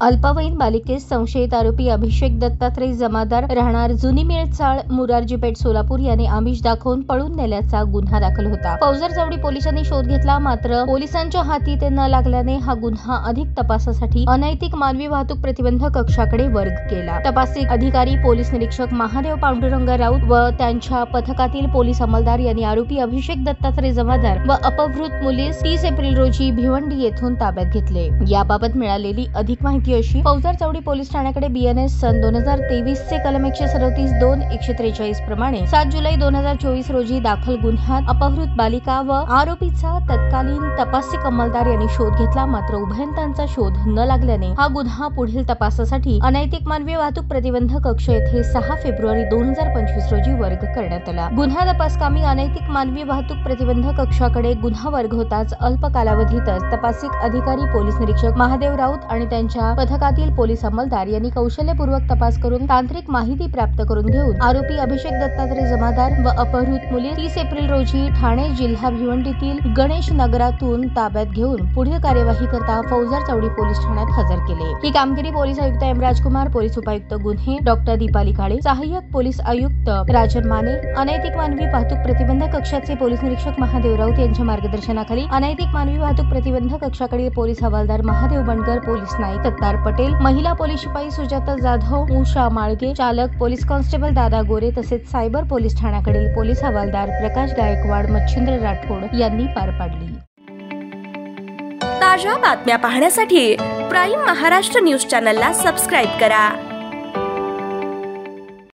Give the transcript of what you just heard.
अल्पवयीन बालिकेस संशयित आरोपी अभिषेक दत्तात्रय जमादार राहणार जुनी मिळचाळ मुरारजी पेठ सोलापूर याने आमिष दाखवून पळून नेल्याचा गुन्हा दाखल होता। फौजदार चौडी पोलिसांनी शोध घेतला, मात्र पोलिसांच्या हाती ते न लागल्याने हा गुन्हा अधिक तपासासाठी अनैतिक मानवी वाहतूक प्रतिबंधक कक्षाकडे वर्ग केला। तपासी अधिकारी पोलीस निरीक्षक महादेव पांडुरंग राऊत व त्यांच्या पथकातील पोलीस अंमलदार यांनी आरोपी अभिषेक दत्तात्रय जमादार व अपहृत मुलीस 30 एप्रिल रोजी भिवंडी येथून ताब्यात घेतले। याबाबत मिळालेली अधिक माहिती अशी, फौजदार चौडी पोलीस ठाण्याकडे BNS सन 2023 चे कलम 137(2)(143) प्रमाणे 7 जुलै 2024 रोजी दाखल गुन्ह्यात अपहृत बालिका व आरोपीचा तत्कालीन तपासी अंमलदार यांनी शोध घेतला, मात्र उभयतांचा शोध न लागल्याने हा गुन्हा पुढील तपासासाठी अनैतिक मानवी वाहतूक प्रतिबंधक कक्ष येथे 6 फेब्रुवारी 2025 रोजी वर्ग करण्यात आला। गुन्हा तपासकामी अनैतिक मानवी वाहतूक प्रतिबंधक कक्षाकडे गुन्हा वर्ग होताच अल्प कालावधीतच तपासी अधिकारी पोलीस निरीक्षक महादेव राऊत आणि त्यांच्या पथकातील पोलीस अंमलदार यांनी कौशल्यपूर्वक तपास करून तांत्रिक माहिती प्राप्त करून घेऊन आरोपी अभिषेक दत्तात्रय जमादार व अपहृत मुली 30 एप्रिल रोजी ठाणे जिल्हा भिवंडीतील गणेश नगरातून ताब्यात घेऊन पुढील कार्यवाही करता फौजदार चौडी पोलीस ठाण्यात हजर केले। ही कामगिरी पोलीस आयुक्त M राजकुमार, पोलीस उपायुक्त गुन्हे डॉ. दीपाली काळे, सहाय्यक पोलीस आयुक्त राजन माने, अनैतिक मानवी वाहतूक प्रतिबंधक कक्षाचे पोलीस निरीक्षक महादेव राऊत यांच्या मार्गदर्शनाखाली अनैतिक मानवी वाहतूक प्रतिबंधक कक्षाकडील पोलीस हवालदार महादेव बनकर, पोलीस नाईक सत्तार पटेल, महिला पोलीस शिपाई सुजाता जाधव, उषा माळगे, चालक पोलीस कॉन्स्टेबल दादा गोरे तसेच सायबर पोलीस ठाण्याकडील पोलीस हवालदार प्रकाश गायकवाड, मच्छिंद्र राठोड यांनी पार पाडली। ताज्या बातम्या पाहण्यासाठी प्राईम महाराष्ट्र न्यूज चॅनलला सबस्क्राईब करा।